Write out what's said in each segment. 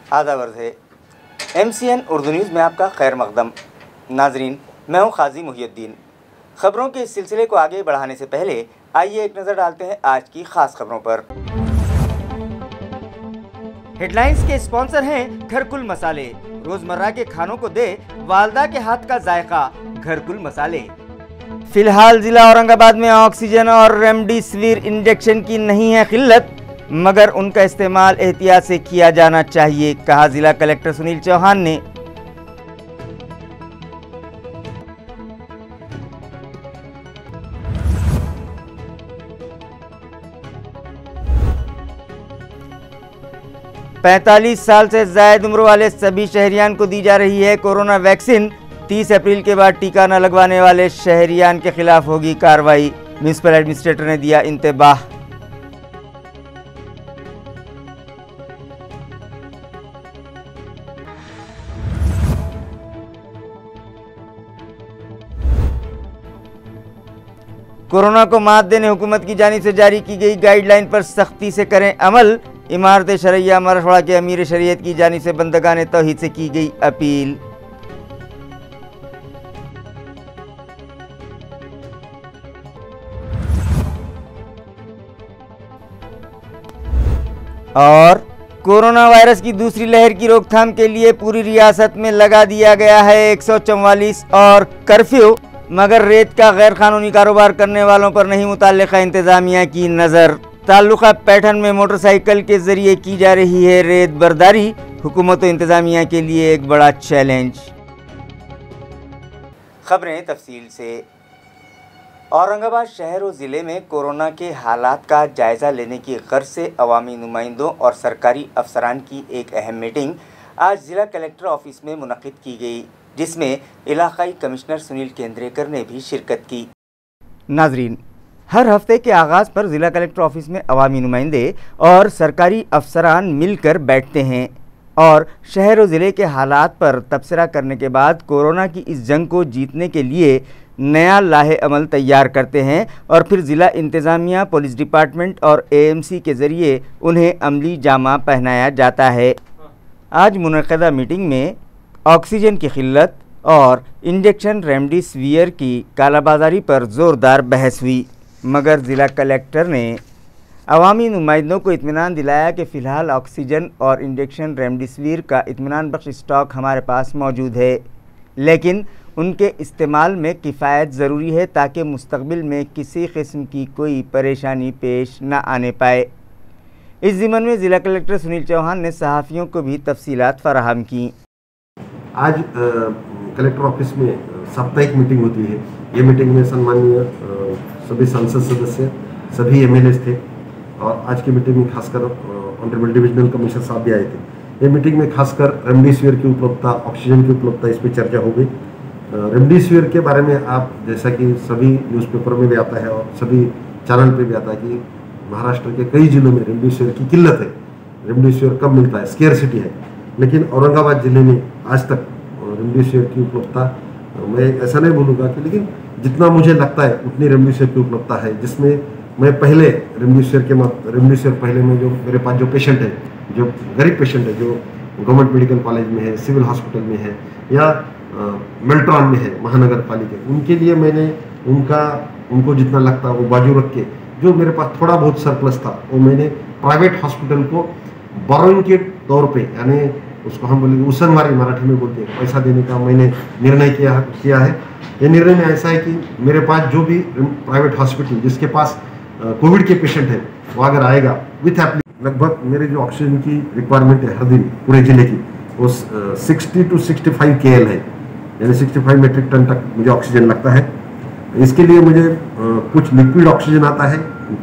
आदाब अर्ज़ है। MCN उर्दू न्यूज़ में आपका खैर मक़दम। नाज़रीन, मैं हूँ क़ाज़ी मुहियुद्दीन। ख़बरों के इस सिलसिले को आगे बढ़ाने से पहले आइए एक नज़र डालते हैं आज की ख़ास खबरों पर। हेडलाइंस के स्पॉन्सर हैं घरकुल मसाले। रोज़मर्रा के खानों को दे वालदा के हाथ का जायका, घरकुल मसाले। फिलहाल जिला औरंगाबाद में ऑक्सीजन और रेमडेसिविर इंजेक्शन की नहीं है किल्लत, मगर उनका इस्तेमाल एहतियात से किया जाना चाहिए, कहा जिला कलेक्टर सुनील चौहान ने। पैंतालीस साल से ज़ायद उम्र वाले सभी शहरियान को दी जा रही है कोरोना वैक्सीन। 30 अप्रैल के बाद टीका न लगवाने वाले शहरियान के खिलाफ होगी कार्रवाई, म्यूनिसिपल एडमिनिस्ट्रेटर ने दिया इंतबाह। कोरोना को मात देने हुकूमत की जानिब से जारी की गई गाइडलाइन पर सख्ती से करें अमल। इमारत शरैया मराठवाड़ा के अमीर शरीयत की जानिब से बंदगान तौहीद से की गई अपील। और कोरोना वायरस की दूसरी लहर की रोकथाम के लिए पूरी रियासत में लगा दिया गया है 144 और कर्फ्यू, मगर रेत का गैर कानूनी कारोबार करने वालों पर नहीं, मुताल्लिका इंतजामिया की नज़र। ताल्लुका पैठन में मोटरसाइकिल के जरिए की जा रही है रेत बर्दारी, हुकूमत व इंतजामिया के लिए एक बड़ा चैलेंज। खबरें तफसील से। औरंगाबाद शहर और ज़िले में कोरोना के हालात का जायज़ा लेने की गर्ज से अवामी नुमाइंदों और सरकारी अफसरान की एक अहम मीटिंग आज ज़िला कलेक्टर ऑफिस में मुनक़िद की गई, जिसमें इलाक़ाई कमिश्नर सुनील केंद्रेकर ने भी शिरकत की। नाजरीन, हर हफ्ते के आगाज़ पर ज़िला कलेक्टर ऑफिस में अवामी नुमाइंदे और सरकारी अफसरान मिलकर बैठते हैं और शहर और ज़िले के हालात पर तबसरा करने के बाद कोरोना की इस जंग को जीतने के लिए नया लाहे अमल तैयार करते हैं और फिर ज़िला इंतज़ामिया, पुलिस डिपार्टमेंट और AMC के ज़रिए उन्हें अमली जामा पहनाया जाता है। आज मुनक़दा मीटिंग में ऑक्सीजन की किल्लत और इंजेक्शन रेमडेसिविर की कालाबाजारी पर ज़ोरदार बहस हुई, मगर ज़िला कलेक्टर ने अवामी नुमाइंदों को इत्मीनान दिलाया कि फ़िलहाल ऑक्सीजन और इंजेक्शन रेमडेसिविर का इत्मीनान बख्श स्टॉक हमारे पास मौजूद है, लेकिन उनके इस्तेमाल में किफ़ायत ज़रूरी है ताकि मुस्तक़बिल में किसी किस्म की कोई परेशानी पेश न आने पाए। इस ज़िमन में ज़िला कलेक्टर सुनील चौहान ने सहाफ़ियों को भी तफसीलात फराहम की। आज कलेक्टर ऑफिस में साप्ताहिक मीटिंग होती है। ये मीटिंग में सम्मानीय सभी संसद सदस्य, सभी MLAs थे और आज की मीटिंग में खासकर ऑनरेबल डिविजनल कमिश्नर साहब भी आए थे। ये मीटिंग में खासकर रेमडेसिविर की उपलब्धता, ऑक्सीजन की उपलब्धता, इस पर चर्चा हो गई। रेमडेसिविर के बारे में आप जैसा कि सभी न्यूज़पेपर में भी आता है और सभी चैनल पे भी आता है कि महाराष्ट्र के कई जिलों में रेमडेसिविर की किल्लत है, रेमडेसिविर कम मिलता है, स्केर्सिटी है। लेकिन औरंगाबाद ज़िले में आज तक रेमडेसिविर की उपलब्धता, मैं ऐसा नहीं बोलूँगा कि, लेकिन जितना मुझे लगता है उतनी रेमडेसिविर की उपलब्धता है, जिसमें मैं पहले रेमडेसिविर पहले में जो मेरे पास जो पेशेंट है, जो गरीब पेशेंट है, जो गवर्नमेंट मेडिकल कॉलेज में है, सिविल हॉस्पिटल में है या मेल्ट्रॉन में है महानगर पालिका, उनके लिए मैंने उनको जितना लगता है वो बाजू रख के, जो मेरे पास थोड़ा बहुत सरप्लस था वो मैंने प्राइवेट हॉस्पिटल को बोरोइंग के तौर पे, यानी उसको हम बोलेंगे उसनवारी मराठी में बोलते हैं, पैसा देने का मैंने निर्णय किया है। ये निर्णय में ऐसा है कि मेरे पास जो भी प्राइवेट हॉस्पिटल जिसके पास कोविड के पेशेंट है वो अगर आएगा विथ लगभग मेरे जो ऑक्सीजन की रिक्वायरमेंट है हर दिन पूरे जिले की वो 60 to 65 KL है, यानी 65 मेट्रिक टन तक मुझे ऑक्सीजन लगता है। इसके लिए मुझे कुछ लिक्विड ऑक्सीजन आता है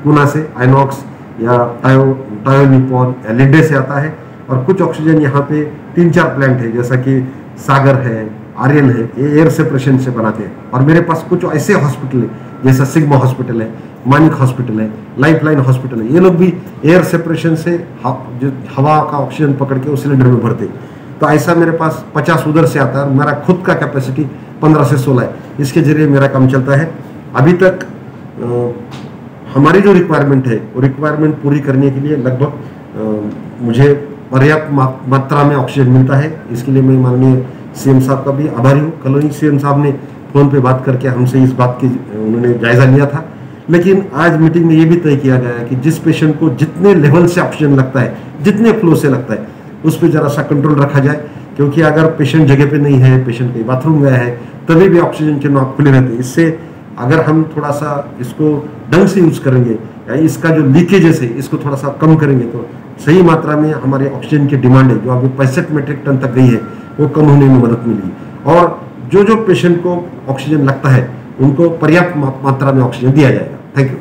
पूना से, आइनॉक्स या टायो निपॉन या लिंडे से आता है, और कुछ ऑक्सीजन यहाँ पे 3-4 प्लांट है जैसा कि सागर है, आर्यन है, ये एयर सेपरेशन से बनाते हैं। और मेरे पास कुछ ऐसे हॉस्पिटल है जैसा सिग्मा हॉस्पिटल है, मानिक हॉस्पिटल है, लाइफलाइन हॉस्पिटल है, ये लोग भी एयर सेपरेशन से जो हवा का ऑक्सीजन पकड़ के उस सिलेंडर में भरते। तो ऐसा मेरे पास 50 उधर से आता है। मेरा खुद का कैपेसिटी 15 से 16 है, इसके जरिए मेरा काम चलता है। अभी तक हमारी जो रिक्वायरमेंट है वो रिक्वायरमेंट पूरी करने के लिए लगभग मुझे पर्याप्त मात्रा में ऑक्सीजन मिलता है। इसके लिए मैं माननीय सीएम साहब का भी आभारी हूँ। कल ही सीएम साहब ने फोन पे बात करके हमसे इस बात की उन्होंने जायजा लिया था। लेकिन आज मीटिंग में ये भी तय किया गया है कि जिस पेशेंट को जितने लेवल से ऑक्सीजन लगता है, जितने फ्लो से लगता है, उस पर जरा सा कंट्रोल रखा जाए। क्योंकि अगर पेशेंट जगह पे नहीं है, पेशेंट कहीं बाथरूम गया है, तभी भी ऑक्सीजन के नॉब खुले रहते हैं। इससे अगर हम थोड़ा सा इसको ढंग से यूज करेंगे या इसका जो लीकेजेस है इसको थोड़ा सा कम करेंगे तो सही मात्रा में हमारे ऑक्सीजन की डिमांड है जो अभी 65 मीट्रिक टन तक गई है वो कम होने में मदद मिलेगी। और जो जो पेशेंट को ऑक्सीजन लगता है उनको पर्याप्त मात्रा में ऑक्सीजन दिया जाएगा। Thank you.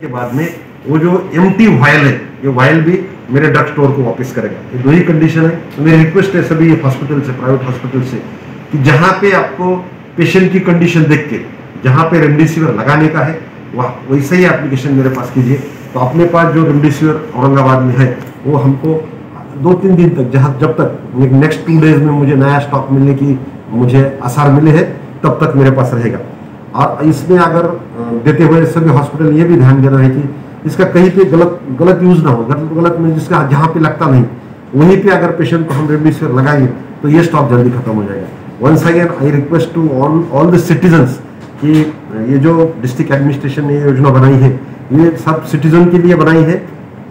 के बाद में वो जो एम्प्टी वायल है, ये वायल भी मेरे ड्रग स्टोर को वापस करेगा। ये दो ही कंडीशन है। तो मेरी रिक्वेस्ट है सभी हॉस्पिटल से, प्राइवेट हॉस्पिटल से, कि जहाँ पे आपको पेशेंट की कंडीशन देख के जहाँ पे रेमडेसिविर लगाने का है वह वैसे ही एप्लीकेशन मेरे पास कीजिए। तो अपने पास जो रेमडेसिविर औरंगाबाद में है वो हमको 2-3 दिन तक, जब तक नेक्स्ट 2 डेज में मुझे नया स्टॉक मिलने की मुझे आसार मिले हैं तब तक मेरे पास रहेगा। और इसमें अगर देते हुए सभी हॉस्पिटल ये भी ध्यान देना है कि इसका कहीं पे गलत यूज ना हो। गलत में जिसका जहाँ पे लगता नहीं वहीं पे अगर पेशेंट को हम रेमडेसिविर लगाएंगे तो ये स्टॉक जल्दी खत्म हो जाएगा। Once again I request to all the citizens कि ये जो डिस्ट्रिक्ट एडमिनिस्ट्रेशन ने योजना बनाई है ये सब सिटीजन के लिए बनाई है।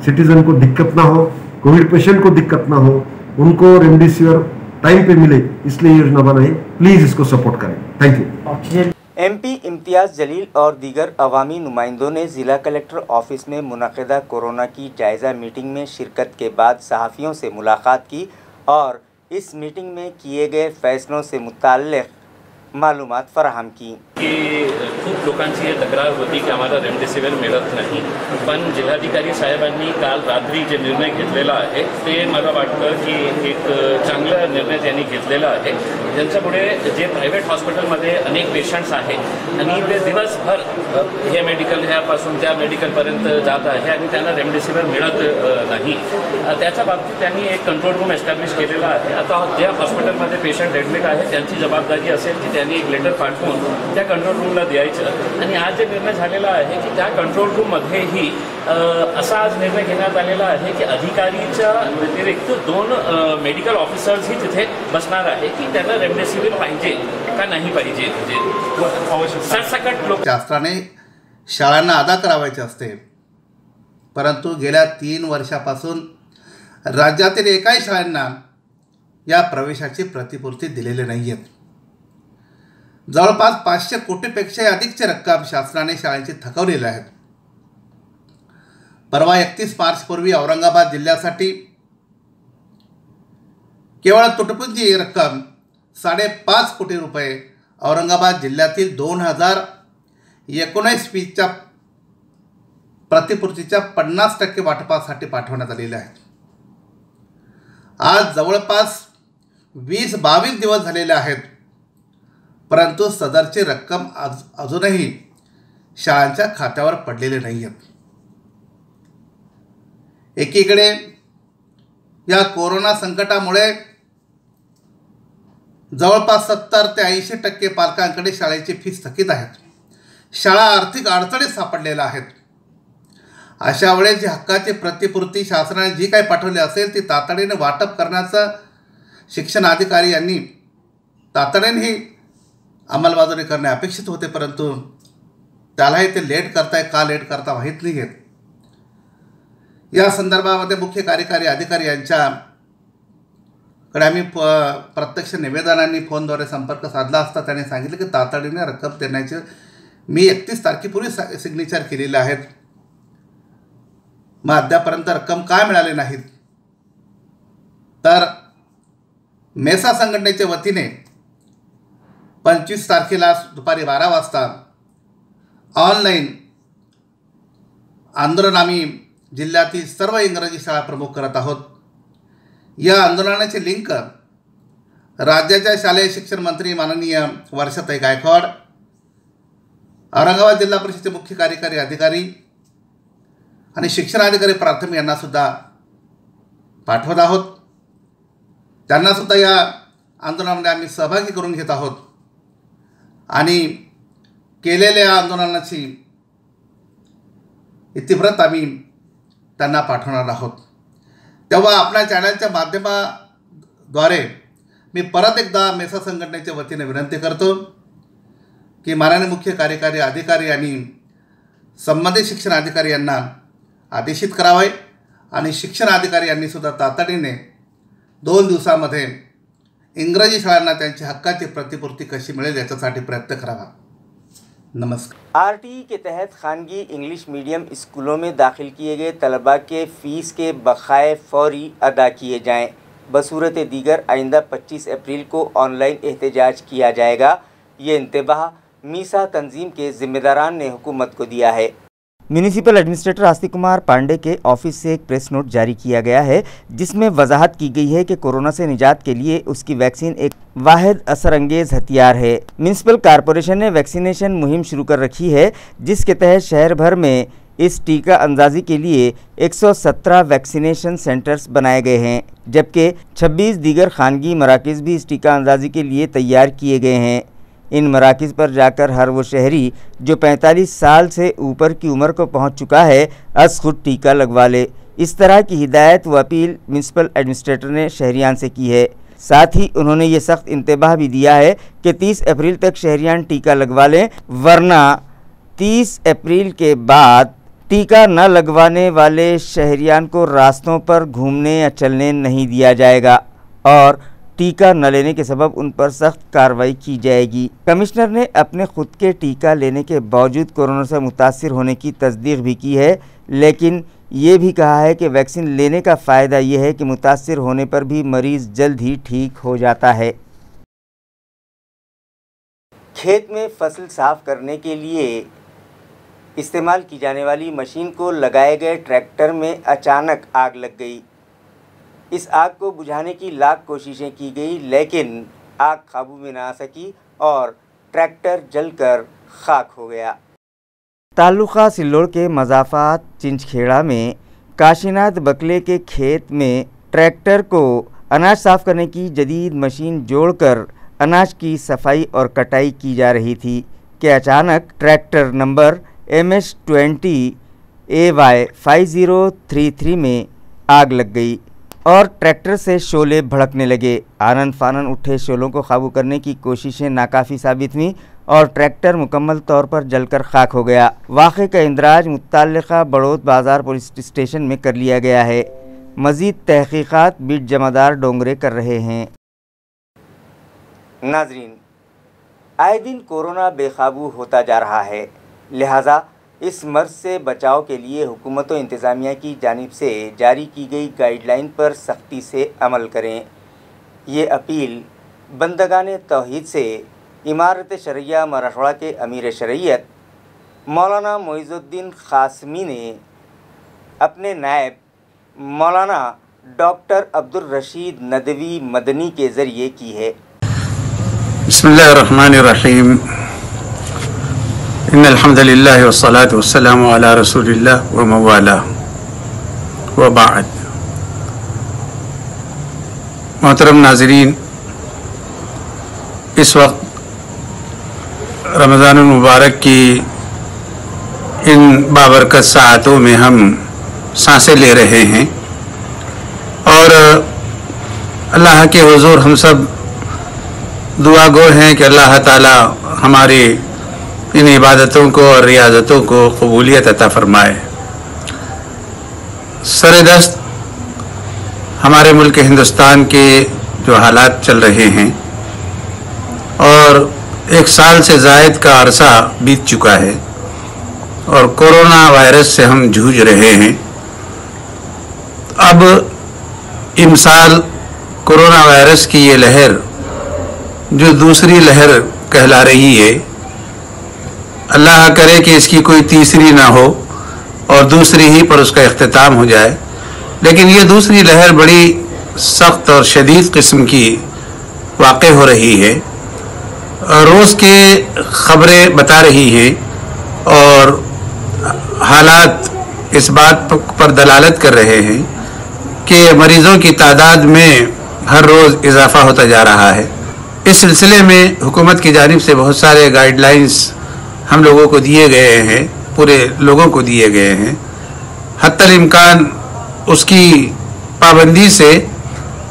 सिटीजन को दिक्कत ना हो, कोविड पेशेंट को दिक्कत ना हो, उनको रेमडेसिविर टाइम पे मिले, इसलिए योजना बनाई। प्लीज इसको सपोर्ट करें। Thank you. MP Imtiaz Jaleel और दीगर अवामी नुमाइंदों ने जिला कलेक्टर ऑफिस में मुनक़िदा कोरोना की जायज़ा मीटिंग में शिरकत के बाद सहाफ़ियों से मुलाकात की और इस मीटिंग में किए गए फैसलों से मुताल्लिक़ मालूमात फराहम की। की खूप लोकांची ही तक्रार होती की आम्हाला रेमडेसिविर मिळत नाही, पण जिल्हाधिकारी साहेबांनी काल रात्री जे निर्णय घेतलेला आहे ते मला वाटतं की एक चांगला निर्णय त्यांनी घेतलेला आहे, ज्यांच्यामुळे जे प्रायव्हेट हॉस्पिटलमध्ये अनेक पेशंट्स आहेत आणि ते दिवसभर हे मेडिकल ह्यापासून त्या मेडिकलपर्यंत जात आहे आणि त्यांना रेमडेसिविर मिळत नाही, त्याच्या बाबतीत त्यांनी एक कंट्रोल रूम एस्टॅब्लिश केलेला आहे। आता ज्या हॉस्पिटलमध्ये पेशंट ॲडमिट आहे त्यांची जबाबदारी असेल की त्यांनी एक लेटर पाठवून त्या कंट्रोल रूमला द्यायचं आणि आज जे निर्णय झालेला आहे की त्या कंट्रोल रूममध्येही असा आज निर्णय घेण्यात आलेला आहे की अधिकारीच्या व्यतिरिक्त 2 मेडिकल ऑफिसर्सही तिथे बसणार आहे की त्यांना रेमडेसिविर पाहिजे का नाही पाहिजे, म्हणजे सरसकट लोक शास्त्राने शाळांना अदा करावायचे असते, परंतु गेल्या 3 वर्षापासून राज्यातील एकाही शाळांना या प्रवेशाची प्रतिपूर्ती दिलेली नाही आहे। जवळपास 500 कोटीपेक्षा अधिकची रक्कम शासनाने शाळांची थकवलेली आहे। परवा 31 मार्चपूर्वी औरंगाबाद जिल्ह्यासाठी केवळ तुटपुंजी रक्कम 5.5 कोटी रुपये औरंगाबाद जिल्ह्यातील 2019-20च्या प्रतिपूर्तीच्या 50% वाटपासाठी पाठवण्यात आलेले आहेत। आज जवळपास 20-22 दिवस झालेले आहेत, परंतु सदरची रक्कम अजूनही शाळांच्या खात्यावर पडलेले नाही आहेत। एकीकडे या कोरोना संकटामुळे जवळपास 70 ते 80% पालकांकडे शाळेची फी थकीत आहेत। शाळा आर्थिक अडचणीत सापडलेल्या आहेत। अशा वेळेस जी हक्काची प्रतिपूर्ती शासनाने जी काही पाठवली असेल ती तातडीने वाटप करण्याचं शिक्षण अधिकारी यांनी तातडीने अंमलबजावणी करणे अपेक्षित होते, परंतु त्यालाही ते लेट करताय, का लेट करता माहीत नाही आहे। या संदर्भामध्ये मुख्य कार्यकारी अधिकारी यांच्याकडे आम्ही प्रत्यक्ष निवेदनांनी फोनद्वारे संपर्क साधला असता त्यांनी सांगितले की तातडीने रक्कम देण्याचे मी 31 तारखेपूर्वी सिग्नेचर केलेले आहेत, मग अद्यापर्यंत रक्कम काय मिळाली नाहीत। तर मेसा संघटनेच्या वतीने 25 तारखेला दुपारी 12 वाजता ऑनलाईन आंदोलन आम्ही जिल्ह्यातील सर्व इंग्रजी शाळा प्रमुख करत आहोत। या आंदोलनाची लिंक राज्याच्या शालेय शिक्षण मंत्री माननीय वर्षाताई गायकवाड, औरंगाबाद जिल्हा परिषदेचे मुख्य कार्यकारी अधिकारी आणि शिक्षणाधिकारी प्राथमिक यांना सुद्धा पाठवत आहोत। त्यांना सुद्धा या आंदोलनामध्ये आम्ही सहभागी करून घेत आहोत आणि केलेल्या आंदोलनाची इतिवृत्त आम्ही त्यांना पाठवणार आहोत। तेव्हा आपल्या चॅनलच्या माध्यमाद्वारे मी परत एकदा मेसा संघटनेच्या वतीने विनंती करतो की माननीय मुख्य कार्यकारी अधिकारी आणि संबंधित शिक्षण अधिकारी यांना आदेशित करावे आणि शिक्षण अधिकारी यांनी सुद्धा तातडीने 2 दिवसामध्ये इंग्रजी शाळांना त्यांच्या हक्काची प्रतिपूर्ति कशी मिळेल याच्यासाठी प्रयत्न करावा। नमस्कार। आरटीई के तहत खानगी इंग्लिश मीडियम स्कूलों में दाखिल किए गए तलबा के फ़ीस के बकाए फौरी अदा किए जाएं। बसूरत दीगर आइंदा 25 अप्रैल को ऑनलाइन एहतजाज किया जाएगा। ये इंतबाह मीसा तंजीम के जिम्मेदारान ने हुकूमत को दिया है। म्यूनिसिपल एडमिनिस्ट्रेटर आस्तिक कुमार पांडे के ऑफिस से एक प्रेस नोट जारी किया गया है, जिसमें वजाहत की गई है कि कोरोना से निजात के लिए उसकी वैक्सीन एक वाहिद असरअंगेज़ हथियार है। म्यूनिसिपल कॉरपोरेशन ने वैक्सीनेशन मुहिम शुरू कर रखी है, जिसके तहत शहर भर में इस टीका अंदाजी के लिए 117 वैक्सीनेशन सेंटर्स बनाए गए हैं, जबकि 26 दीगर खानगी मराकज़ भी इस टीका अंदाजी के लिए तैयार किए गए हैं। इन मराकज़ पर जाकर हर वो शहरी जो 45 साल से ऊपर की उम्र को पहुंच चुका है अज खुद टीका लगवा ले। इस तरह की हिदायत व अपील म्यूनिसिपल एडमिनिस्ट्रेटर ने शहरियान से की है। साथ ही उन्होंने ये सख्त इंतबाह भी दिया है कि 30 अप्रैल तक शहरियान टीका लगवा लें, वरना 30 अप्रैल के बाद टीका न लगवाने वाले शहरियान को रास्तों पर घूमने या चलने नहीं दिया जाएगा और टीका न लेने के सबब उन पर सख्त कार्रवाई की जाएगी। कमिश्नर ने अपने खुद के टीका लेने के बावजूद कोरोना से मुतासिर होने की तस्दीक भी की है, लेकिन ये भी कहा है कि वैक्सीन लेने का फ़ायदा ये है कि मुतासिर होने पर भी मरीज़ जल्द ही ठीक हो जाता है। खेत में फसल साफ करने के लिए इस्तेमाल की जाने वाली मशीन को लगाए गए ट्रैक्टर में अचानक आग लग गई। इस आग को बुझाने की लाख कोशिशें की गई, लेकिन आग काबू में ना आ सकी और ट्रैक्टर जलकर खाक हो गया। तालुका सिल्लोड़ के मज़ाफ़ात चिंचखेड़ा में काशीनाथ बकले के खेत में ट्रैक्टर को अनाज साफ़ करने की जदीद मशीन जोड़कर अनाज की सफाई और कटाई की जा रही थी कि अचानक ट्रैक्टर नंबर MS20 AY 5033 में आग लग गई और ट्रैक्टर से शोले भड़कने लगे। आनन फानन उठे शोलों को काबू करने की कोशिशें नाकाफ़ी साबित हुईं और ट्रैक्टर मुकम्मल तौर पर जलकर खाक हो गया। वाक़े का इंदराज मुत्तल्लिक़ा बड़ौत बाज़ार पुलिस स्टेशन में कर लिया गया है। मज़ीद तहक़ीक़ात बीट जमादार डोंगरे कर रहे हैं। नाज़रीन, आए दिन कोरोना बेकाबू होता जा रहा है, लिहाजा इस मर्ज़ से बचाव के लिए हुकूमत व इंतज़ामिया की जानिब से जारी की गई गाइडलाइन पर सख्ती से अमल करें। ये अपील बंदगान तौहीद से इमारत शरिया मराठवाड़ा के अमीर शरीयत मौलाना मोइज़ुद्दीन क़ासिमी ने अपने नायब मौलाना डॉक्टर अब्दुल रशीद नदवी मदनी के ज़रिए की है। बिस्मिल्लाहिर्रहमानिर्रहीम। इन्नल हम्दुलिल्लाहि वस्सलातु वस्सलामु अला रसूलिल्लाह व मवाला व बाद। मोहतरम नाज़रीन, इस वक्त रमज़ानुल मुबारक की इन बाबरकत साअतों में हम सांसें ले रहे हैं और अल्लाह के हुज़ूर हम सब दुआ गो हैं कि अल्लाह ताला हमारे इन इबादतों को और रियाजतों को कबूलियत अता फरमाए। सरदस्त हमारे मुल्क हिंदुस्तान के जो हालात चल रहे हैं और 1 साल से ज़ायद का अरसा बीत चुका है और कोरोना वायरस से हम जूझ रहे हैं। अब इमसाल कोरोना वायरस की ये लहर जो दूसरी लहर कहला रही है, अल्लाह करे कि इसकी कोई तीसरी ना हो और दूसरी ही पर उसका इख्तिताम हो जाए, लेकिन ये दूसरी लहर बड़ी सख्त और शदीद किस्म की वाक़ हो रही है। रोज़ के ख़बरें बता रही हैं और हालात इस बात पर दलालत कर रहे हैं कि मरीज़ों की तादाद में हर रोज़ इजाफ़ा होता जा रहा है। इस सिलसिले में हुकूमत की जानिब से बहुत सारे गाइडलाइंस हम लोगों को दिए गए हैं, पूरे लोगों को दिए गए हैं। हत्तल इम्कान उसकी पाबंदी से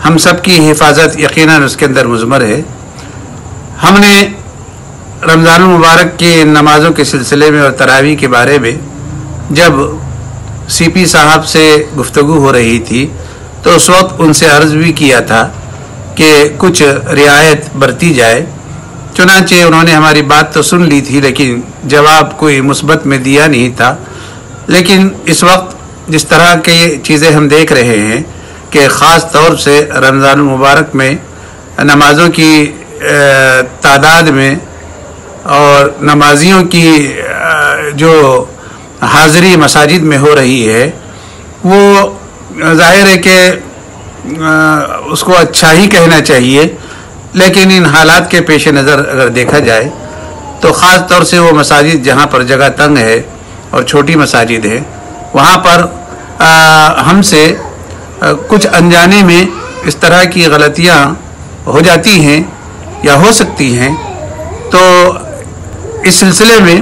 हम सब की हिफाजत यकीनन उसके अंदर मुज़मर है। हमने रमज़ान मुबारक की नमाज़ों के सिलसिले में और तरावी के बारे में जब CP साहब से गुफ्तगू हो रही थी तो उस वक्त उनसे अर्ज़ भी किया था कि कुछ रियायत बरती जाए। चुनांचे उन्होंने हमारी बात तो सुन ली थी लेकिन जवाब कोई मुस्बत में दिया नहीं था। लेकिन इस वक्त जिस तरह के चीज़ें हम देख रहे हैं कि ख़ास तौर से रमज़ान मुबारक में नमाज़ों की तादाद में और नमाजियों की जो हाज़िरी मसाजिद में हो रही है वो ज़ाहिर है कि उसको अच्छा ही कहना चाहिए। लेकिन इन हालात के पेश नज़र अगर देखा जाए तो ख़ास तौर से वो मसाजिद जहाँ पर जगह तंग है और छोटी मसाजिद है वहाँ पर हमसे कुछ अनजाने में इस तरह की गलतियाँ हो जाती हैं या हो सकती हैं। तो इस सिलसिले में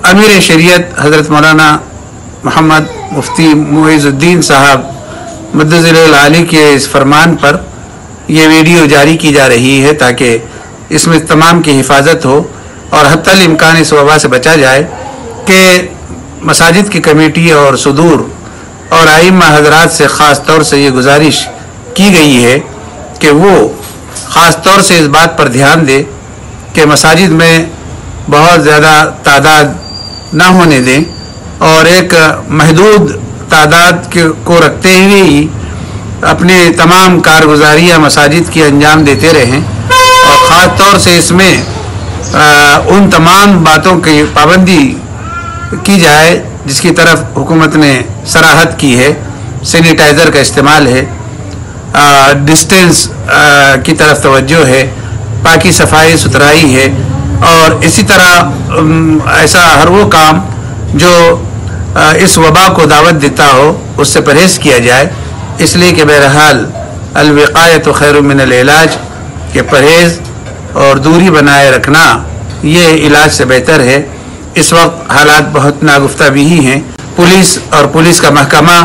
अमीर शरीयत हज़रत मौलाना मोहम्मद मुफ्ती मुइज़ुद्दीन साहब मद्दज़िल आली के इस फरमान पर ये वीडियो जारी की जा रही है ताकि इसमें तमाम की हिफाजत हो और हत्तल इम्कान इस वबा से बचा जाए कि मसाजिद की कमेटी और सुदूर और आइम्मा हज़रात से ख़ास तौर से ये गुजारिश की गई है कि वो ख़ास तौर से इस बात पर ध्यान दे कि मसाजिद में बहुत ज़्यादा तादाद ना होने दें और एक महदूद तादाद को रखते हुए ही अपने तमाम कारगुजारियाँ मसाजिद की अंजाम देते रहें। और ख़ास तौर से इसमें उन तमाम बातों की पाबंदी की जाए जिसकी तरफ हुकूमत ने सराहत की है। सैनिटाइज़र का इस्तेमाल है, डिस्टेंस की तरफ तवज्जो है, पाकी सफाई सुथराई है और इसी तरह ऐसा हर वो काम जो इस वबा को दावत देता हो उससे परहेज़ किया जाए। इसलिए कि बहरहाल अलविक़ायतु खैरुम मिनल इलाज के परहेज़ और दूरी बनाए रखना ये इलाज से बेहतर है। इस वक्त हालात बहुत नागुफ्ता भी ही हैं। पुलिस का महकमा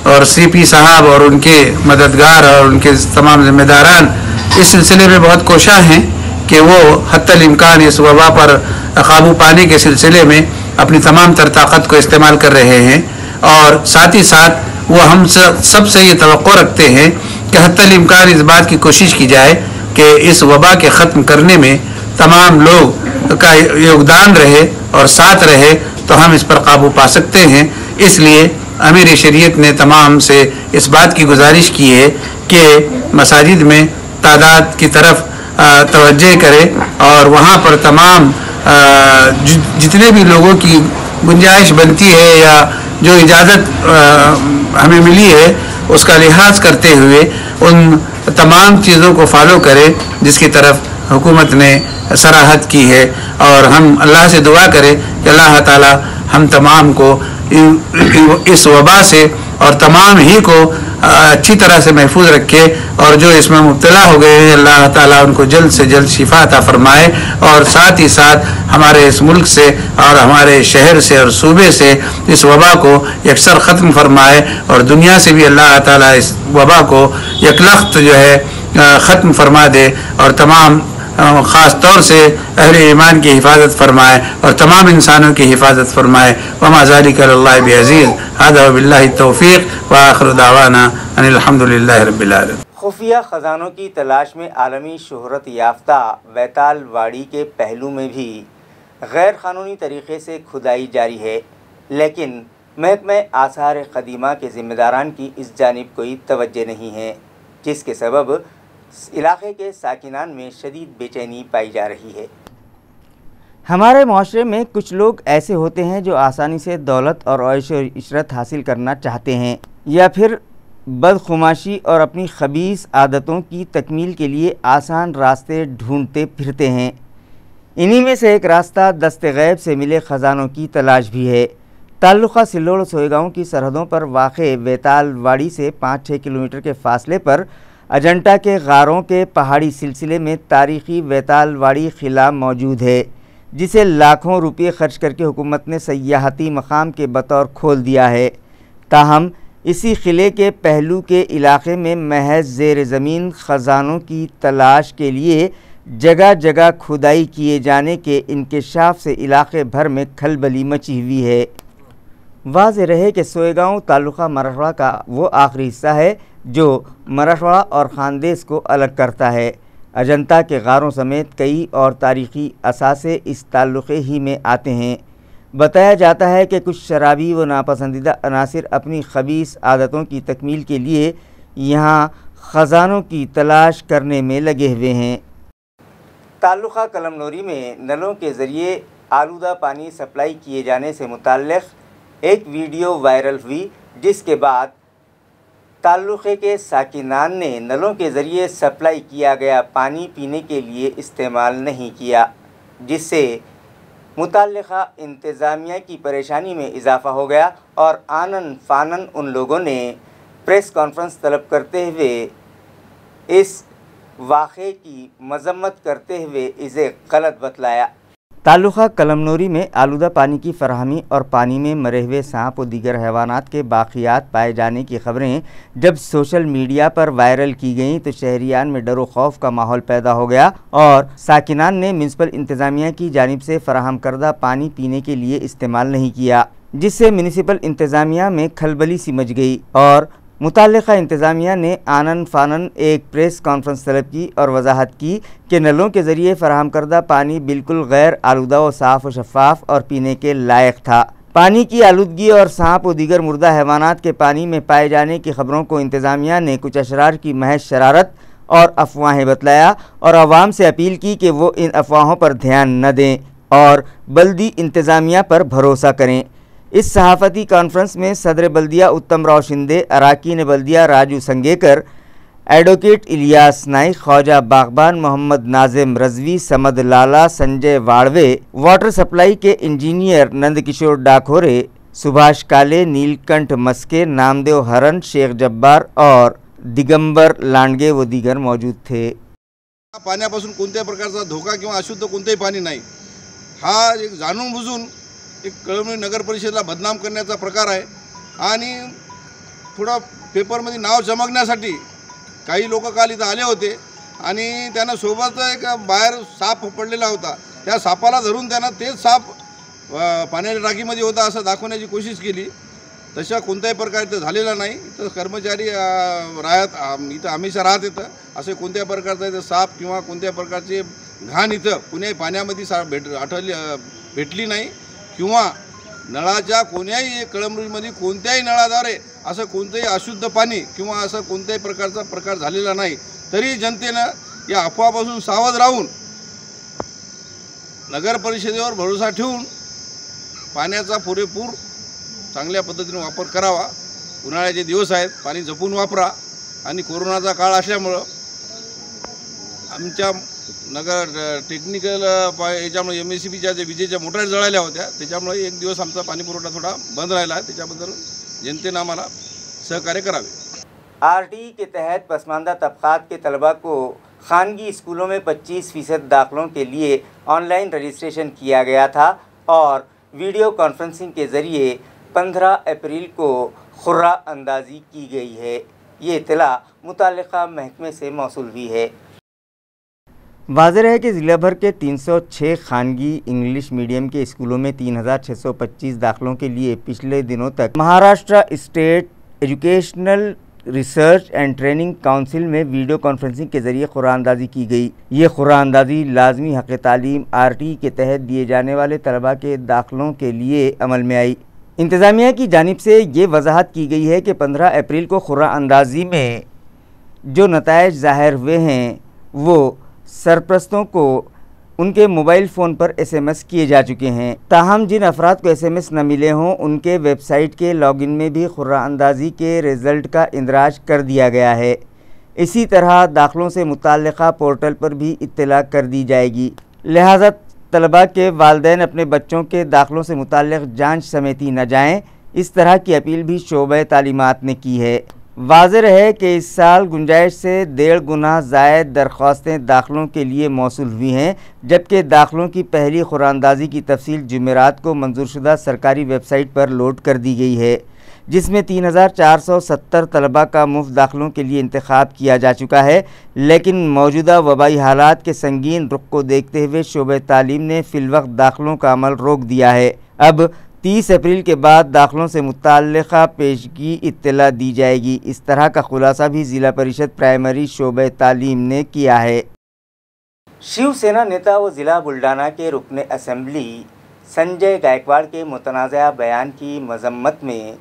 और CP साहब और उनके मददगार और उनके तमाम जिम्मेदारान इस सिलसिले में बहुत कोशां हैं कि वो हत्तल इम्कान इस वबा पर काबू पाने के सिलसिले में अपनी तमाम तर ताकत को इस्तेमाल कर रहे हैं। और साथ ही साथ वो हम सब से ये तवक्को रखते हैं कि हत्तल इम्कान इस बात की कोशिश की जाए कि इस वबा के ख़त्म करने में तमाम लोग का योगदान रहे और साथ रहे तो हम इस पर काबू पा सकते हैं। इसलिए अमीर शरीयत ने तमाम से इस बात की गुजारिश की है कि मसाजिद में तादाद की तरफ तवज्जो करे और वहाँ पर तमाम जितने भी लोगों की गुंजाइश बनती है या जो इजाज़त हमें मिली है उसका लिहाज करते हुए उन तमाम चीज़ों को फॉलो करें जिसकी तरफ हुकूमत ने सराहत की है। और हम अल्लाह से दुआ करें कि अल्लाह ताला हम तमाम को इस वबा से और तमाम ही को अच्छी तरह से महफूज रखे और जो इसमें मुब्तला हो गए हैं अल्लाह ताला उनको जल्द से जल्द शिफा अता फरमाए और साथ ही साथ हमारे इस मुल्क से और हमारे शहर से और सूबे से इस वबा को यकसर ख़त्म फरमाए और दुनिया से भी अल्लाह ताला इस वबा को यकलख्त जो है ख़त्म फरमा दे और तमाम ख़ास तौर से अहले ईमान की हिफाजत फरमाए और तमाम इंसानों की हिफाजत फरमाए। वमा ज़ालिका अल्लाह बिअज़ीज़ हाज़ा बिल्लाहि तौफ़ीक़ व आख़िरु दावाना अनिल हम्दुलिल्लाहि रब्बिल आलमीन। खुफिया ख़जानों की तलाश में आलमी शोहरत याफ्ता वैताल वाड़ी के पहलू में भी गैर क़ानूनी तरीक़े से खुदाई जारी है, लेकिन महकमा आसार क़दीमा के ज़िम्मेदारान की इस जानिब कोई तवज्जो नहीं है, जिसके सबब इलाके के साकिनान में शदीद बेचैनी पाई जा रही है। हमारे माशरे में कुछ लोग ऐसे होते हैं जो आसानी से दौलत और ऐश और इशरत हासिल करना चाहते हैं या फिर बदखुमाशी और अपनी खबीस आदतों की तकमील के लिए आसान रास्ते ढूंढते फिरते हैं। इन्हीं में से एक रास्ता दस्ते गैब से मिले ख़जानों की तलाश भी है। ताल्लुक़ा सिल्लोड़ सोएगांव की सरहदों पर वाक़े वैताल वाड़ी से 5-6 किलोमीटर के फासले पर अजंता के गारों के पहाड़ी सिलसिले में तारीख़ी वैताल वाड़ी क़िला मौजूद है, जिसे लाखों रुपये खर्च करके हुकूमत ने सयाहती मकाम के बतौर खोल दिया है। ताहम इसी किले के पहलू के इलाके में महज ज़ेर ज़मीन ख़जानों की तलाश के लिए जगह जगह खुदाई किए जाने के इंकशाफ से इलाके भर में खलबली मची हुई है। वाज़ेह रहे कि सोएगांव तालुका मराठवाड़ा का वो आखिरी हिस्सा है जो मराठवाड़ा और खानदेश को अलग करता है। अजंता के गारों समेत कई और तारीख़ी असासे इस ताल्लुक़े ही में आते हैं। बताया जाता है कि कुछ शराबी व नापसंदीदा अनासिर अपनी खबीस आदतों की तकमील के लिए यहाँ ख़जानों की तलाश करने में लगे हुए हैं। तालुका कलमनोरी में नलों के ज़रिए आलूदा पानी सप्लाई किए जाने से मुताल्लिक़ एक वीडियो वायरल हुई, जिसके बाद ताल्लुक़े के साकिनान ने नलों के ज़रिए सप्लाई किया गया पानी पीने के लिए इस्तेमाल नहीं किया, जिससे मुताल्लिक़ा इंतज़ामिया की परेशानी में इजाफ़ा हो गया और आनन फ़ानन उन लोगों ने प्रेस कॉन्फ्रेंस तलब करते हुए इस वाक़े की मज़म्मत करते हुए इसे गलत बतलाया। तालुका कलमनोरी में आलूदा पानी की फराहमी और पानी में मरे हुए सांप और दीगर हैवानात के बाक़ियात पाए जाने की खबरें जब सोशल मीडिया पर वायरल की गईं तो शहरियान में डर व खौफ का माहौल पैदा हो गया और साकिनान ने म्यूनसिपल इंतज़ामिया की जानिब से फराहम करदा पानी पीने के लिए इस्तेमाल नहीं किया, जिससे म्यूनसिपल इंतज़ामिया में खलबली सी मच गई और मुताल्लिक़ा इंतज़ामिया ने आनन फ़ानन एक प्रेस कॉन्फ्रेंस तलब की और वजाहत की कि नलों के ज़रिए फ़राहम करदा पानी बिल्कुल गैर आलूदा व साफ़ व शफ़ाफ़ और पीने के लायक था। पानी की आलूदगी और सांप और दीगर मुर्दा हैवानात के पानी में पाए जाने की खबरों को इंतज़ामिया ने कुछ अशरार की महज शरारत और अफवाहें बतलाया और आवाम से अपील की कि वो इन अफवाहों पर ध्यान न दें और बल्दी इंतज़ामिया पर भरोसा करें। इस सहाफ़ती कॉन्फ्रेंस में सदर बल्दिया उत्तम राव शिंदे, अराकीन बल्दिया राजू संगेकर, एडवोकेट इलियास नाइक, ख्वाजा बागबान मोहम्मद नाजिम रजवी, समद लाला, संजय वाड़वे, वाटर सप्लाई के इंजीनियर नंदकिशोर डाकोरे, सुभाष काले, नीलकंठ मस्के, नामदेव हरन, शेख जब्बार और दिगंबर लांडगे व दीगर मौजूद थे। पाण्यापासून कोणत्याही प्रकारचा धोका किंवा अशुद्ध कोणतेही पाणी नाही, हा एक जाणून बुजून एक कळमनुरी नगर परिषदेला बदनाम करण्याचा प्रकार आहे आणि थोडा पेपरमध्ये नाव चमकण्यासाठी काही लोक काल इथं आले होते आणि त्यांना सोबत एक बाहेर साप पडलेला होता, त्या सापाला धरून त्यांना तेच साप पाण्याच्या टाकीमध्ये होता असं दाखवण्याची कोशिश केली। तशा कोणत्याही प्रकारचं झालेला नाही। इथं कर्मचारी राहत इथं हमेशा राहत येतं, असे कोणत्याही प्रकारचा इथं साप किंवा कोणत्याही प्रकारचे घाण इथं कुण्याही पाण्यामध्ये भेटली नाही किंवा नळाच्या कोण्याही कळमनुरीमध्ये कोणत्याही नळाद्वारे असं कोणतेही अशुद्ध पाणी किंवा असं कोणत्याही प्रकारचा प्रकार झालेला नाही। तरी जनतेनं या अफवापासून सावध राहून नगर परिषदेवर भरोसा ठेवून पाण्याचा पुरेपूर चांगल्या पद्धतीने वापर करावा। उन्हाळ्याचे दिवस आहेत, पाणी जपून वापरा आणि कोरोनाचा काळ असल्यामुळे आमच्या नगर टेक्निकल याच्यामुळे MSCBच्या जे विजेच्या मोटार जळाल्या होत्या त्याच्यामुळे एक दिवस आमचा पाणी पुरवठा थोडा बंद राहिला आहे, त्याच्याबद्दल जनतेने आम्हाला सहकार्य करावे। RTE के तहत पसमानदा तबकात के तलबा को खानगी स्कूलों में 25% दाखिलों के लिए ऑनलाइन रजिस्ट्रेशन किया गया था और वीडियो कॉन्फ्रेंसिंग के ज़रिए 15 अप्रैल को खुर्रा अंदाज़ी की गई है। ये इत्तला मुताल्लिक़ा महकमे से मौसूल हुई है। वाज़ेह है कि ज़िला भर के 306 खानगी इंग्लिश मीडियम के स्कूलों में 3625 दाखिलों के लिए पिछले दिनों तक Maharashtra state educational research and training council में वीडियो कॉन्फ्रेंसिंग के ज़रिए खुराअंदाज़ी की गई। ये खुराअंदाज़ी लाजमी हक़ तालीम RTE के तहत दिए जाने वाले तलबा के दाखिलों के लिए अमल में आई। इंतज़ामिया की जानिब से ये वजाहत की गई है कि 15 अप्रैल को खुराअंदाज़ी में जो नताइज ज़ाहिर हुए हैं वो सरप्रस्तों को उनके मोबाइल फ़ोन पर SMS किए जा चुके हैं। ताहम जिन अफराद को SMS न मिले हों उनके वेबसाइट के लॉगिन में भी खुर्राअंदाज़ी के रिज़ल्ट का इंदराज कर दिया गया है। इसी तरह दाखिलों से मुताल्लिक़ा पोर्टल पर भी इत्तला कर दी जाएगी। लिहाजा तलबा के वालिदैन अपने बच्चों के दाखिलों से मुताल्लिक़ जांच समेती न जाएँ, इस तरह की अपील भी शोबे तालीमात ने की है। वाज़ेह है कि इस साल गुंजाइश से 1.5 गुना ज़ायद दरख्वास्तें दाखिलों के लिए मौसूल हुई हैं, जबकि दाखिलों की पहली खुराअंदाज़ी की तफसील जुमेरात को मंजूरशुदा सरकारी वेबसाइट पर लोड कर दी गई है। जिसमें 3,470 तलबा का मुफ्त दाखिलों के लिए इंतखाब किया जा चुका है। लेकिन मौजूदा वबाई हालात के संगीन रुख को देखते हुए शोबे तालीम ने फिलवक्त दाखिलों का अमल रोक दिया है। अब 30 अप्रैल के बाद दाखिलों से मुताल्लिक़ा पेशगी इत्तला दी जाएगी। इस तरह का खुलासा भी ज़िला परिषद प्राइमरी शोबे तालीम ने किया है। शिवसेना नेता व ज़िला बुल्डाना के रुकने असेंबली संजय गायकवाड़ के मुतनाज़ा बयान की मजम्मत में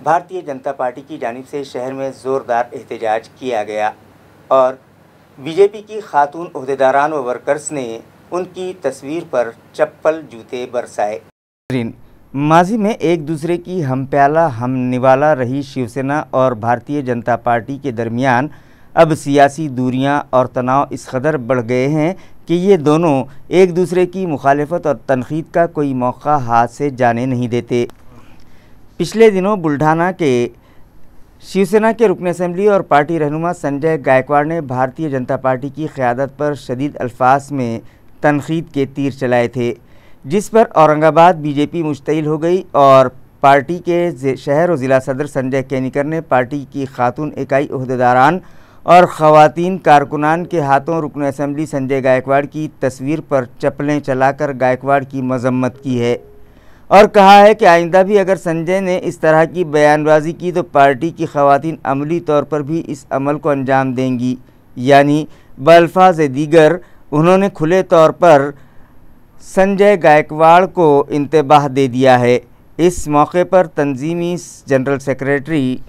भारतीय जनता पार्टी की जानिब से शहर में ज़ोरदार एहतजाज किया गया और बीजेपी की खातून ओहदेदारान व वर्कर्स ने उनकी तस्वीर पर चप्पल जूते बरसाए। माजी में एक दूसरे की हम प्याला हम निवाला रही शिवसेना और भारतीय जनता पार्टी के दरमियान अब सियासी दूरियां और तनाव इस कदर बढ़ गए हैं कि ये दोनों एक दूसरे की मुखालिफत और तनकीद का कोई मौका हाथ से जाने नहीं देते। पिछले दिनों बुल्ढाना के शिवसेना के रुकन असेंबली और पार्टी रहनुमा संजय गायकवाड़ ने भारतीय जनता पार्टी की क़यादत पर शदीद अल्फाज में तनकीद के तीर चलाए थे, जिस पर औरंगाबाद बीजेपी मुश्तइल हो गई और पार्टी के शहर और ज़िला सदर संजय केनिकर ने पार्टी की खातून इकाई ओहदेदारान और ख़वातीन कारकुनान के हाथों रुकन असेंबली संजय गायकवाड़ की तस्वीर पर चप्पलें चलाकर गायकवाड़ की मजम्मत की है और कहा है कि आइंदा भी अगर संजय ने इस तरह की बयानबाजी की तो पार्टी की ख़वातीन अमली तौर पर भी इस अमल को अंजाम देंगी। यानी बअल्फाज़ दीगर उन्होंने खुले तौर पर संजय गायकवाड़ को इंतबाह दे दिया है। इस मौके पर तंजीमी जनरल सेक्रेटरी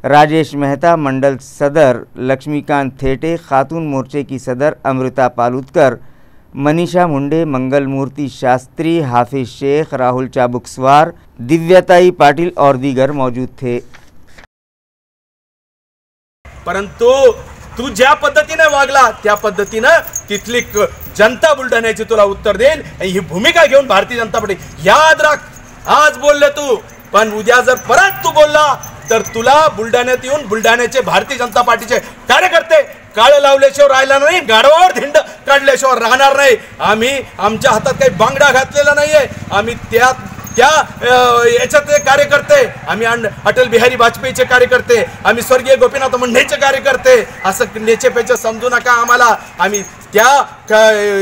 राजेश मेहता, मंडल सदर लक्ष्मीकांत थेटे, खातून मोर्चे की सदर अमृता पालूदकर, मनीषा मुंडे, मंगल मूर्ति शास्त्री, हाफिज शेख, राहुल चाबुकसवार, दिव्यताई पाटिल और दीगर मौजूद थे। परंतु तू ज्या पद्धतीने वागला त्या पद्धतीनं तिथली जनता बुलढाण्याची तुला उत्तर देईल। ही भूमिका घेऊन भारतीय जनता पार्टी याद राख, आज बोलले तू पण उद्या जर परत तू बोलला तर तुला बुलढाण्यात येऊन बुलढाण्याचे भारतीय जनता पार्टीचे कार्यकर्ते काळे लावल्याशिवाय राहिला नाही, गाडवावर धिंड काढल्याशिवाय राहणार नाही। आम्ही आमच्या हातात काही बांगडा घातलेला नाहीये, आम्ही त्या याच्यातले कार्यकर्ते, आम्ही अटल बिहारी वाजपेयीचे कार्यकर्ते, आम्ही स्वर्गीय गोपीनाथ मुंडेचे कार्यकर्ते, असं नेचे पेचे समजू नका आम्हाला। आम्ही त्या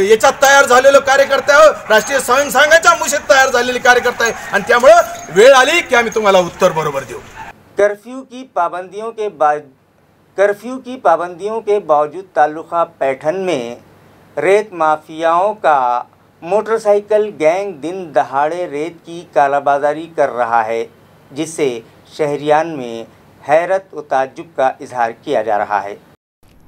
याच्यात तयार झालेलो कार्यकर्ते आहोत, राष्ट्रीय स्वयंसेवकाच्या मुशीत तयार झालेले कार्यकर्ते आहे आणि त्यामुळे वेळ आली की आम्ही तुम्हाला उत्तर बरोबर देऊ। कर्फ्यू की पाबंदियों के बावजूद तालुका पैठन में रेत माफियाओं का मोटरसाइकिल गैंग दिन दहाड़े रेत की कालाबाजारी कर रहा है, जिससे शहरियान में हैरत व ताज्जुब का इजहार किया जा रहा है।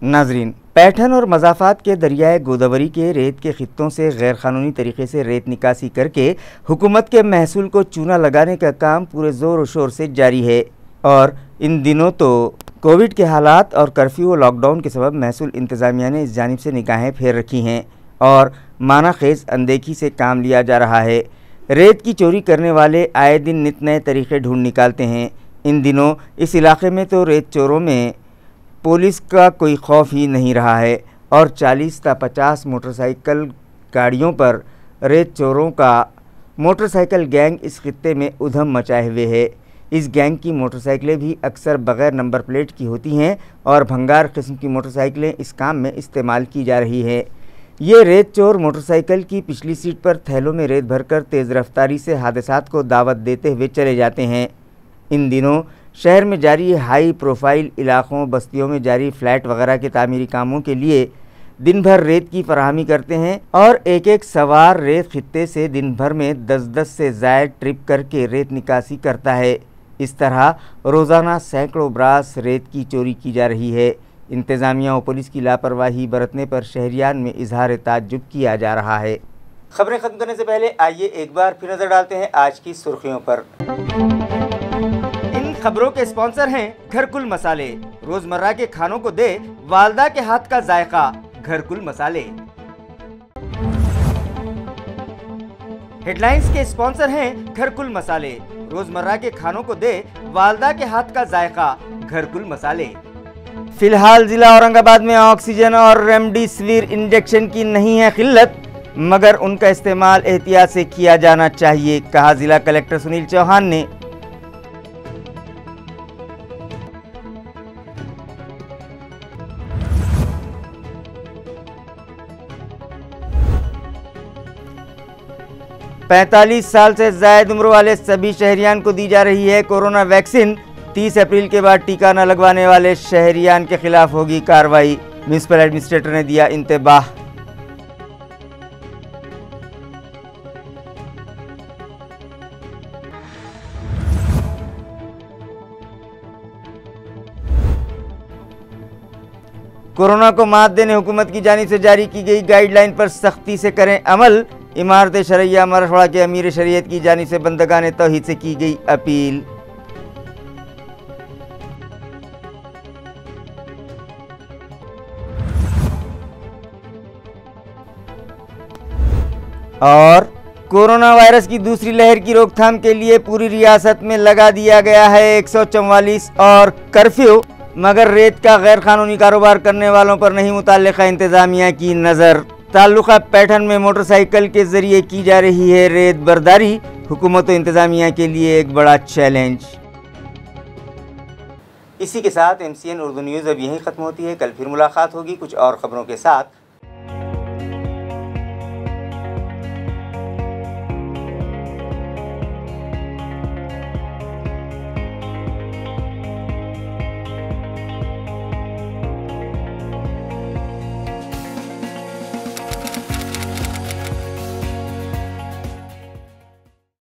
नाजरीन, पैठन और मज़ाफ़ात के दरियाए गोदावरी के रेत के खित्तों से गैरकानूनी तरीके से रेत निकासी करके हुकूमत के महसूल को चूना लगाने का काम पूरे ज़ोर व शोर से जारी है और इन दिनों तो कोविड के हालात और कर्फ्यू और लॉकडाउन के सबब महसूल इंतज़ामिया ने इस जानिब से निगाहें फेर रखी हैं और माना खेज अनदेखी से काम लिया जा रहा है। रेत की चोरी करने वाले आए दिन नित नए तरीक़े ढूंढ निकालते हैं। इन दिनों इस इलाके में तो रेत चोरों में पुलिस का कोई खौफ ही नहीं रहा है और 40 से 50 मोटरसाइकिल गाड़ियों पर रेत चोरों का मोटरसाइकिल गैंग इस खित्ते में उधम मचाए हुए है। इस गैंग की मोटरसाइकिलें भी अक्सर बग़ैर नंबर प्लेट की होती हैं और भंगार किस्म की मोटरसाइकिलें इस काम में इस्तेमाल की जा रही है। ये रेत चोर मोटरसाइकिल की पिछली सीट पर थैलों में रेत भरकर तेज़ रफ्तारी से हादसात को दावत देते हुए चले जाते हैं। इन दिनों शहर में जारी हाई प्रोफाइल इलाक़ों बस्तियों में जारी फ्लैट वगैरह के तामीरी कामों के लिए दिन भर रेत की फराहमी करते हैं और एक एक सवार रेत खित्ते से दिन भर में 10-10 से ज़ायद ट्रिप करके रेत निकासी करता है। इस तरह रोज़ाना सैकड़ों ब्रास रेत की चोरी की जा रही है। इंतज़ामिया और पुलिस की लापरवाही बरतने पर शहरियान में इजहार ताज्जुब किया जा रहा है। खबरें ख़त्म करने से पहले आइए एक बार फिर नज़र डालते हैं आज की सुर्खियों पर। इन खबरों के स्पॉन्सर हैं घरकुल मसाले, रोज़मर्रा के खानों को दे वालदा के हाथ का जायका, घरकुल मसाले। हेडलाइंस के स्पॉन्सर हैं घरकुल मसाले, रोज़मर्रा के खानों को दे वालदा के हाथ का जायका, घरकुल मसाले। फिलहाल जिला औरंगाबाद में ऑक्सीजन और रेमडेसिविर इंजेक्शन की नहीं है किल्लत, मगर उनका इस्तेमाल एहतियात से किया जाना चाहिए, कहा जिला कलेक्टर सुनील चौहान ने। 45 साल से ज़ायद उम्र वाले सभी शहरियान को दी जा रही है कोरोना वैक्सीन। 30 अप्रैल के बाद टीका न लगवाने वाले शहरियान के खिलाफ होगी कार्रवाई। म्यूनिसिपल एडमिनिस्ट्रेटर ने दिया इंतबाह। कोरोना को मात देने हुकूमत की जानिब से जारी की गई गाइडलाइन पर सख्ती से करें अमल। इमारत शरैया मराठवाड़ा के अमीर शरीयत की जानिब से बंदगान तौहीद से की गई अपील। और कोरोना वायरस की दूसरी लहर की रोकथाम के लिए पूरी रियासत में लगा दिया गया है 144 और कर्फ्यू, मगर रेत का गैर कानूनी कारोबार करने वालों पर नहीं मुतल्लिका इंतजामिया की नज़र। ताल्लुका पैठन में मोटरसाइकिल के जरिए की जा रही है रेत बर्दारी, हुकूमत व इंतजामिया के लिए एक बड़ा चैलेंज। इसी के साथ MCN उर्दू न्यूज़ अब यहीं ख़त्म होती है। कल फिर मुलाकात होगी कुछ और ख़बरों के साथ।